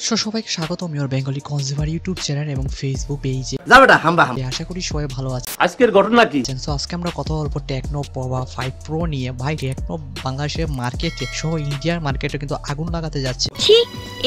সবাইকে স্বাগতম Bengali consumer YouTube channel এবং ফেসবুক পেজে। আশা করি সবাই ভালো আছে। আজকের ঘটনা কি? আজকে আমরা কথা বলবো টেকনো পোভা 5 প্রো নিয়ে। ভাই টেকনো বাংলাদেশের মার্কেটে সহ ইন্ডিয়ার মার্কেটে কিন্তু আগুন লাগাতে যাচ্ছে।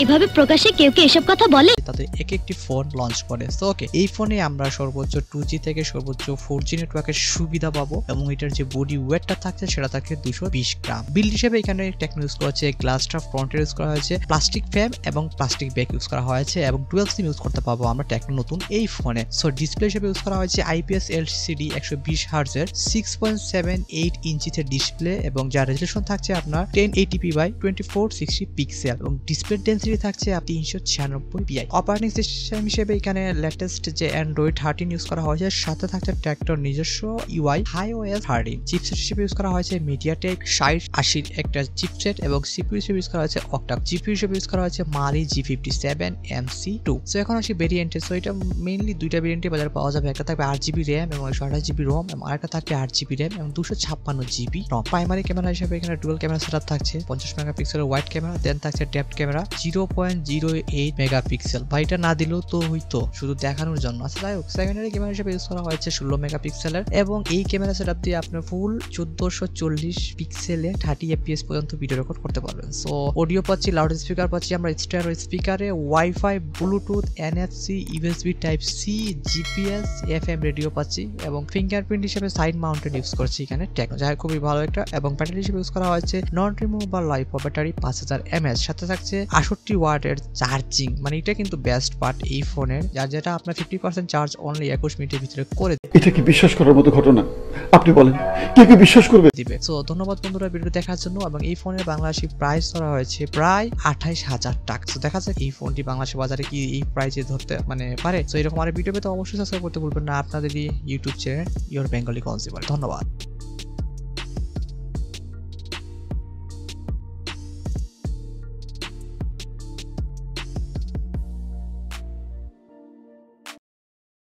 এভাবে প্রকাশ্যে কেউ কে এসব কথা বলে? তাদের একটি ফোন লঞ্চ করে। সো ওকে, এই ফোনে আমরা সর্বোচ্চ 2G থেকে সর্বোচ্চ 4G নেটওয়ার্কের সুবিধা পাবো এবং এটার যে বডি ওয়েটটা থাকছে সেটা থাকছে 220 গ্রাম। বিল্ড হিসেবে এখানে টেকনো ইউজ করা হয়েছে, গ্লাসটা ফ্রন্টে ইউজ করা হয়েছে, প্লাস্টিক ফ্রেম এবং প্লাস্টিক ব্যাক ইউজ করা হয়েছে এবং 12 সিম ইউজ করতে পারবো আমরা টেকনো নতুন এই ফোনে। সো ডিসপ্লে হিসেবে ইউজ করা হয়েছে IPS LCD 120 Hz এর 6.78 ইঞ্চিতে ডিসপ্লে এবং যার রেজোলিউশন থাকছে আপনার 1080p বাই 2460 পিক্সেল এবং ডিসপ্লে ডেনসিটি থাকছে 396 ppi। অপারেটিং সিস্টেম হিসেবে এখানে লেটেস্ট যে Android 13 ইউজ করা হয়েছে, সাথে থাকছে টেকনোর নিজস্ব UI iOS 13। চিপসেট হিসেবে ইউজ করা হয়েছে MediaTek 6080 একটা চিপসেট এবং CPU হিসেবে ইউজ করা হয়েছে Octa। GPU হিসেবে ইউজ করা হয়েছে Mali G57 MC2। সো এখন আসি ভেরিয়েন্টে। সো এটা মেইনলি দুইটা ভেরিয়েন্টে বাজারে পাওয়া যাবে। একটা থাকবে 8GB RAM এবং 128GB ROM এবং আরেকটা থাকবে 8GB RAM এবং 256GB ROM। প্রাইমারি ক্যামেরা হিসেবে এখানে ডুয়াল ক্যামেরা সেটআপ থাকছে, 50 মেগাপিক্সেলের ওয়াইড ক্যামেরা, দেন থাকছে ডেপথ ক্যামেরা 0.08 মেগাপিক্সেল। ভাই এটা না দিলেও তো হইতো, শুধু দেখানোর জন্য। আচ্ছা যাই হোক, সেকেন্ডারি ক্যামেরা হিসেবে ইউজ করা হয়েছে 16 মেগাপিক্সেলের এবং এই ক্যামেরা সেটআপ দিয়ে আপনি ফুল 1440 পিক্সেলে 30 fps পর্যন্ত ভিডিও রেকর্ড করতে পারবেন। সো অডিও পাচ্ছি, লাউড স্পিকার পাচ্ছি আমরা স্টেরিও স্পিকারে, wifi, Bluetooth, NFC, USB type C, GPS, FM radio পাচ্ছি এবং ফিঙ্গারপ্রিন্ট হিসেবে সাইড মাউন্টেড ইউজ করছি এখানে টেকনো, যা খুবই ভালো একটা। এবং ব্যাটারি হিসেবে ইউজ করা হয়েছে non removable lipo battery 5000 mAh, সাথে থাকছে 68 ওয়াটের চার্জিং। মানে এটা কিন্তু বেস্ট পার্ট এই ফোনের, যার যেটা আপনার 50% চার্জ অনলি 21 মিনিটের ভিতরে করে দেবে। এটা কি বিশ্বাস করার মতো ঘটনা? আপনি বলেন, কে বিশ্বাস করবে? দিবে। সো ধন্যবাদ বন্ধুরা ভিডিও দেখার জন্য। এবং এই ফোনের বাংলাদেশি প্রাইস ধরা হয়েছে প্রায় 28,000 টাকা। সো দেখা যাক এই ফোনটি বাংলাদেশের বাজারে কি এই প্রাইসে ধরতে পারে। সো এরকম আর ভিডিও পেতে অবশ্যই সাবস্ক্রাইব করতে ভুলবেন না আপনাদের YouTube channel your Bengali consumer. ধন্যবাদ।